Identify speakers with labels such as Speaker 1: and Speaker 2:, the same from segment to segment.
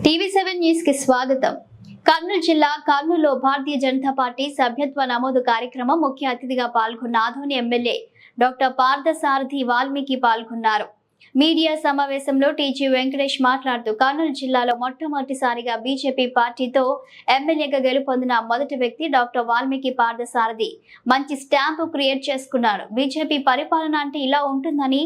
Speaker 1: టీవీ7 news కి స్వాగతం. కర్నూలు జిల్లా కర్నూలులో భారతీయ జనతా పార్టీ సభ్యత్వ నమోదు కార్యక్రమం ముఖ్య అతిథిగా పాల్గొన్న ఆదోని ఎమ్మెల్యే డాక్టర్ పార్థసారథి వాల్మీకి పాల్గొన్నారు. మీడియా సమావేశంలో టీజీ వెంకటేష్ మాట్లాడుతూ కర్నూలు జిల్లాలో మొట్టమొదటిసారిగా బీజేపీ పార్టీతో ఎమ్మెల్యేగా గెలుపొందిన మొదటి వ్యక్తి డాక్టర్ వాల్మీకి పార్థసారథి మంచి స్టాంపు క్రియేట్ చేసుకున్నారు. బీజేపీ పరిపాలన అంటే ఇలా ఉంటుందని,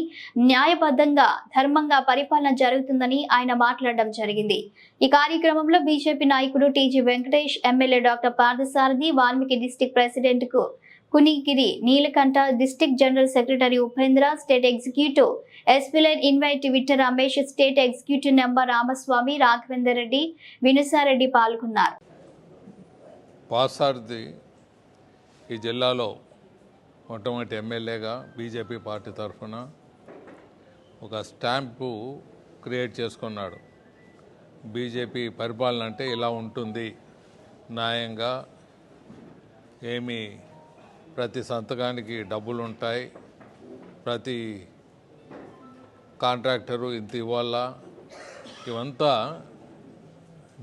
Speaker 1: న్యాయబద్ధంగా ధర్మంగా పరిపాలన జరుగుతుందని ఆయన మాట్లాడడం జరిగింది. ఈ కార్యక్రమంలో బీజేపీ నాయకుడు TG Venkatesh, MLA doctor Parthasarathi, Valmiki district president కు Kunigiri Neelakantha, district general secretary Upendra, state executive special invitee విట్టర్ Ramesh, state executive member Ramaswamy, Raghavender Reddy, వినుసారెడ్డి పాల్గొన్నారు.
Speaker 2: పార్థసారథి ఈ జిల్లాలో మొట్టమొదటి ఎమ్మెల్యేగా బీజేపీ పార్టీ తరఫున ఒక స్టాంపు క్రియేట్ చేసుకున్నాడు. బీజేపీ పరిపాలన అంటే ఇలా ఉంటుంది, న్యాయంగా, ఏమి ప్రతి సంతకానికి డబ్బులు ఉంటాయి, ప్రతి కాంట్రాక్టరు ఇంత ఇవ్వాలా, ఇవంతా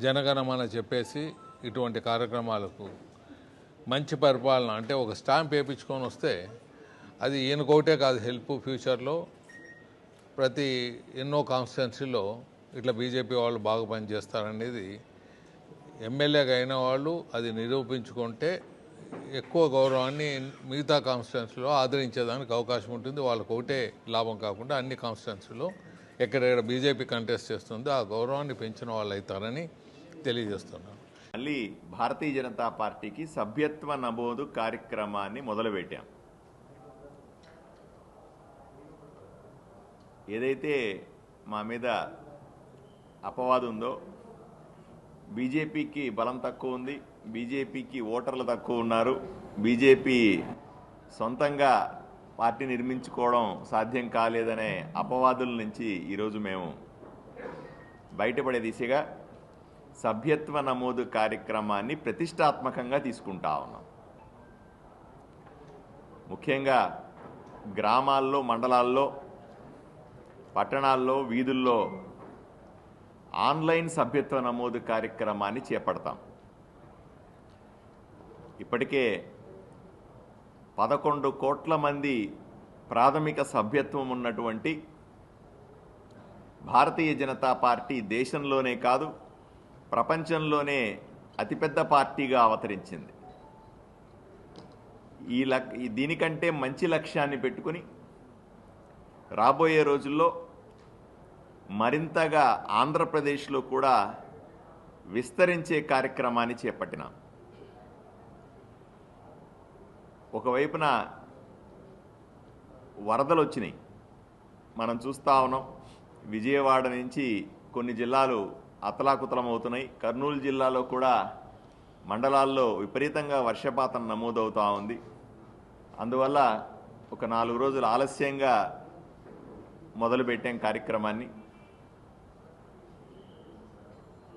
Speaker 2: జనగణమన చెప్పేసి ఇటువంటి కార్యక్రమాలకు మంచి పరిపాలన అంటే ఒక స్టాంప్ వేయించుకొని వస్తే అది ఈయనకోటే కాదు, హెల్ప్ ఫ్యూచర్లో ప్రతి ఎన్నో కాన్స్టిట్యున్సీలో ఇట్లా బీజేపీ వాళ్ళు బాగా పనిచేస్తారనేది ఎమ్మెల్యేగా అయిన వాళ్ళు అది నిరూపించుకుంటే ఎక్కువ గౌరవాన్ని మిగతా కాన్స్టిట్యున్సీలో ఆదరించేదానికి అవకాశం ఉంటుంది. వాళ్ళకు ఒకటే లాభం కాకుండా అన్ని కాన్స్టిట్యున్సీలో ఎక్కడెక్కడ బీజేపీ కంటెస్ట్ చేస్తుందో ఆ గౌరవాన్ని పెంచిన వాళ్ళు అవుతారని తెలియజేస్తున్నాను.
Speaker 3: మళ్ళీ భారతీయ జనతా పార్టీకి సభ్యత్వ నమోదు కార్యక్రమాన్ని మొదలుపెట్టాం. ఏదైతే మా మీద అపవాదు ఉందో, బీజేపీకి బలం తక్కువ ఉంది, బీజేపీకి ఓటర్లు తక్కువ ఉన్నారు, బీజేపీ సొంతంగా పార్టీ నిర్మించుకోవడం సాధ్యం కాలేదనే అపవాదుల నుంచి ఈరోజు మేము బయటపడే దిశగా సభ్యత్వ నమోదు కార్యక్రమాన్ని ప్రతిష్టాత్మకంగా తీసుకుంటా ఉన్నాం. ముఖ్యంగా గ్రామాల్లో, మండలాల్లో, పట్టణాల్లో, వీధుల్లో ఆన్లైన్ సభ్యత్వ నమోదు కార్యక్రమాన్ని చేపడతాం. ఇప్పటికే 11 కోట్ల మంది ప్రాథమిక సభ్యత్వం ఉన్నటువంటి భారతీయ జనతా పార్టీ దేశంలోనే కాదు, ప్రపంచంలోనే అతిపెద్ద పార్టీగా అవతరించింది. దీనికంటే మంచి లక్ష్యాన్ని పెట్టుకుని రాబోయే రోజుల్లో మరింతగా ఆంధ్రప్రదేశ్లో కూడా విస్తరించే కార్యక్రమాన్ని చేపట్టినాం. ఒకవైపున వరదలు వచ్చినాయి, మనం చూస్తూ ఉన్నాం. విజయవాడ నుంచి కొన్ని జిల్లాలు అతలాకుతలం అవుతున్నాయి. కర్నూలు జిల్లాలో కూడా మండలాల్లో విపరీతంగా వర్షపాతం నమోదవుతూ ఉంది. అందువల్ల ఒక 4 రోజులు ఆలస్యంగా మొదలుపెట్టాం కార్యక్రమాన్ని.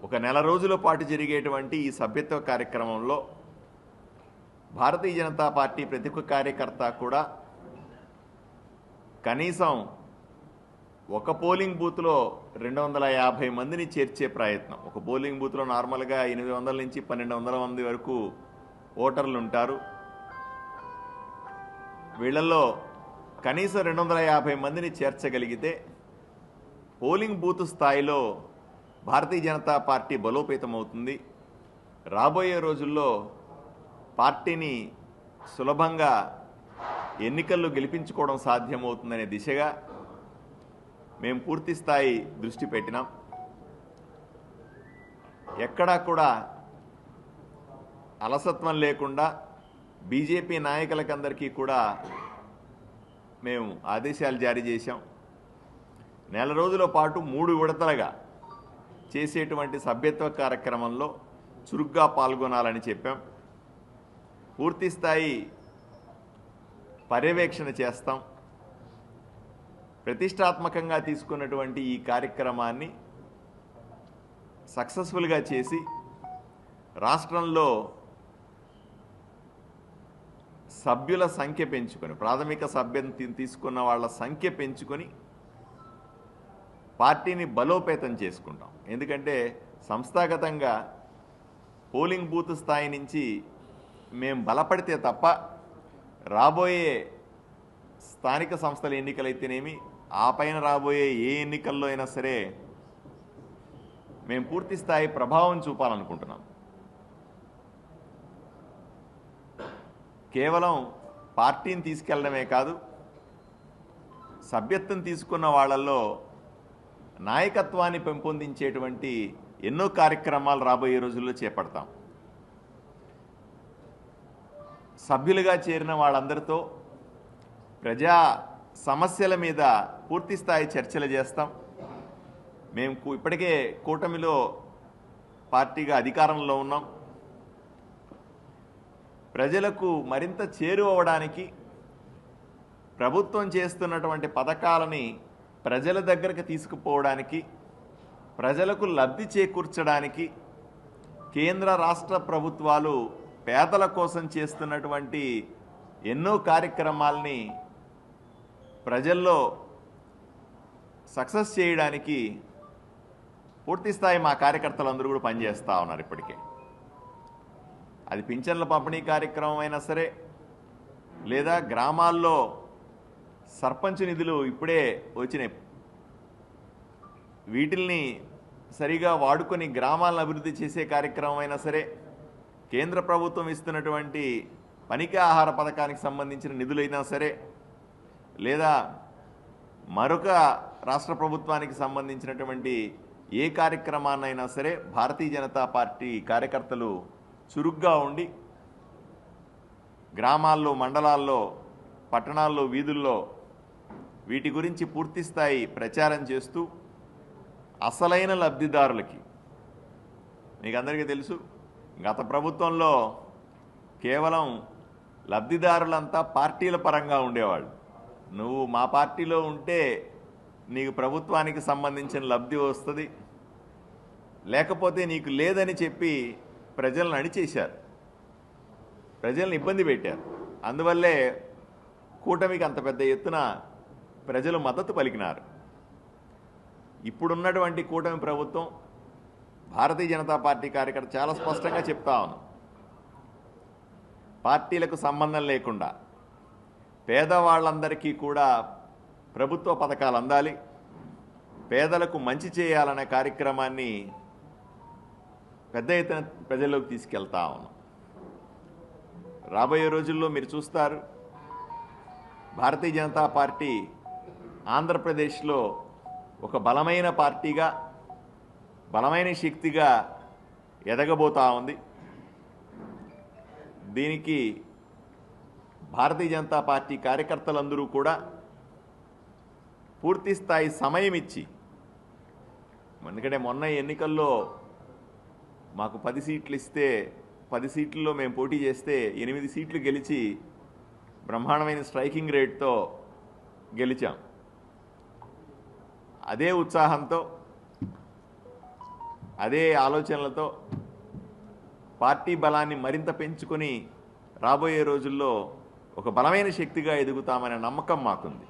Speaker 3: ఒక నెల రోజుల పాటు జరిగేటువంటి ఈ సభ్యత్వ కార్యక్రమంలో భారతీయ జనతా పార్టీ ప్రతి ఒక్క కార్యకర్త కూడా కనీసం ఒక పోలింగ్ బూత్లో 250 మందిని చేర్చే ప్రయత్నం. ఒక పోలింగ్ బూత్లో నార్మల్గా 800 నుంచి 1200 మంది వరకు ఓటర్లు ఉంటారు. వీళ్ళల్లో కనీసం 250 మందిని చేర్చగలిగితే పోలింగ్ బూత్ స్థాయిలో భారతీయ జనతా పార్టీ బలోపేతమవుతుంది. రాబోయే రోజుల్లో పార్టీని సులభంగా ఎన్నికల్లో గెలిపించుకోవడం సాధ్యమవుతుందనే దిశగా మేము పూర్తి స్థాయి దృష్టి పెట్టినాం. ఎక్కడా కూడా అలసత్వం లేకుండా బీజేపీ నాయకులకందరికీ కూడా మేము ఆదేశాలు జారీ చేశాం. నెల రోజుల పాటు 3 విడతలుగా చేసేటువంటి సభ్యత్వ కార్యక్రమంలో చురుగ్గా పాల్గొనాలని చెప్పాం. పూర్తి స్థాయి పర్యవేక్షణ చేస్తాం. ప్రతిష్టాత్మకంగా తీసుకున్నటువంటి ఈ కార్యక్రమాన్ని సక్సెస్ఫుల్గా చేసి రాష్ట్రంలో సభ్యుల సంఖ్య పెంచుకొని, ప్రాథమిక సభ్యత్వం తీసుకున్న వాళ్ళ సంఖ్య పెంచుకొని పార్టీని బలోపేతం చేసుకుంటాం. ఎందుకంటే సంస్థాగతంగా పోలింగ్ బూత్ స్థాయి నుంచి మేము బలపడితే తప్ప రాబోయే స్థానిక సంస్థల ఎన్నికలైతేనేమి ఆ పైన రాబోయే ఏ ఎన్నికల్లో అయినా సరే మేము పూర్తి స్థాయి ప్రభావం చూపాలనుకుంటున్నాం. కేవలం పార్టీని తీసుకెళ్లడమే కాదు, సభ్యత్వం తీసుకున్న వాళ్ళల్లో నాయకత్వాన్ని పెంపొందించేటువంటి ఎన్నో కార్యక్రమాలు రాబోయే రోజుల్లో చేపడతాం. సభ్యులుగా చేరిన వాళ్ళందరితో ప్రజా సమస్యల మీద పూర్తి స్థాయి చర్చలు చేస్తాం. మేము ఇప్పటికే కూటమిలో పార్టీగా అధికారంలో ఉన్నాం. ప్రజలకు మరింత చేరువవడానికి ప్రభుత్వం చేస్తున్నటువంటి పథకాలని ప్రజల దగ్గరకు తీసుకుపోవడానికి, ప్రజలకు లబ్ధి చేకూర్చడానికి కేంద్ర రాష్ట్ర ప్రభుత్వాలు పేదల కోసం చేస్తున్నటువంటి ఎన్నో కార్యక్రమాలని ప్రజల్లో సక్సెస్ చేయడానికి పూర్తి స్థాయి మా కార్యకర్తలందరూ కూడా పనిచేస్తూ ఉన్నారు. ఇప్పటికే అది పింఛన్ల పంపిణీ కార్యక్రమం అయినా సరే, లేదా గ్రామాల్లో సర్పంచ్ నిధులు ఇప్పుడే వచ్చినాయి, వీటిల్ని సరిగా వాడుకొని గ్రామాలను అభివృద్ధి చేసే కార్యక్రమం అయినా సరే, కేంద్ర ప్రభుత్వం ఇస్తున్నటువంటి పనికి ఆహార పథకానికి సంబంధించిన నిధులైనా సరే, లేదా మరొక రాష్ట్ర ప్రభుత్వానికి సంబంధించినటువంటి ఏ కార్యక్రమాన్నైనా సరే భారతీయ జనతా పార్టీ కార్యకర్తలు చురుగ్గా ఉండి గ్రామాల్లో, మండలాల్లో, పట్టణాల్లో, వీధుల్లో వీటి గురించి పూర్తి స్థాయి ప్రచారం చేస్తూ అసలైన లబ్ధిదారులకి, మీకు అందరికీ తెలుసు గత ప్రభుత్వంలో కేవలం లబ్ధిదారులంతా పార్టీల పరంగా ఉండేవాళ్ళు. నువ్వు మా పార్టీలో ఉంటే నీకు ప్రభుత్వానికి సంబంధించిన లబ్ధి వస్తుంది, లేకపోతే నీకు లేదని చెప్పి ప్రజలను అణిచేశారు, ప్రజలను ఇబ్బంది పెట్టారు. అందువల్లే కూటమికి అంత పెద్ద ఎత్తున ప్రజలు మద్దతు పలికినారు. ఇప్పుడున్నటువంటి కూటమి ప్రభుత్వం, భారతీయ జనతా పార్టీ కార్యకర్త చాలా స్పష్టంగా చెప్తా ఉన్నాం, పార్టీలకు సంబంధం లేకుండా పేదవాళ్ళందరికీ కూడా ప్రభుత్వ పథకాలు అందాలి, పేదలకు మంచి చేయాలనే కార్యక్రమాన్ని పెద్ద ఎత్తున ప్రజల్లోకి తీసుకెళ్తా ఉన్నాం. రాబోయే రోజుల్లో మీరు చూస్తారు, భారతీయ జనతా పార్టీ ఆంధ్రప్రదేశ్లో ఒక బలమైన పార్టీగా, బలమైన శక్తిగా ఎదగబోతా ఉంది. దీనికి భారతీయ జనతా పార్టీ కార్యకర్తలందరూ కూడా పూర్తి స్థాయి సమయం ఇచ్చి, ఎందుకంటే మొన్న ఎన్నికల్లో మాకు 10 సీట్లు ఇస్తే 10 సీట్లలో మేము పోటీ చేస్తే 8 సీట్లు గెలిచి బ్రహ్మాండమైన స్ట్రైకింగ్ రేట్తో గెలిచాం. అదే ఉత్సాహంతో, అదే ఆలోచనలతో పార్టీ బలాన్ని మరింత పెంచుకొని రాబోయే రోజుల్లో ఒక బలమైన శక్తిగా ఎదుగుతామనే నమ్మకం మాకుంది.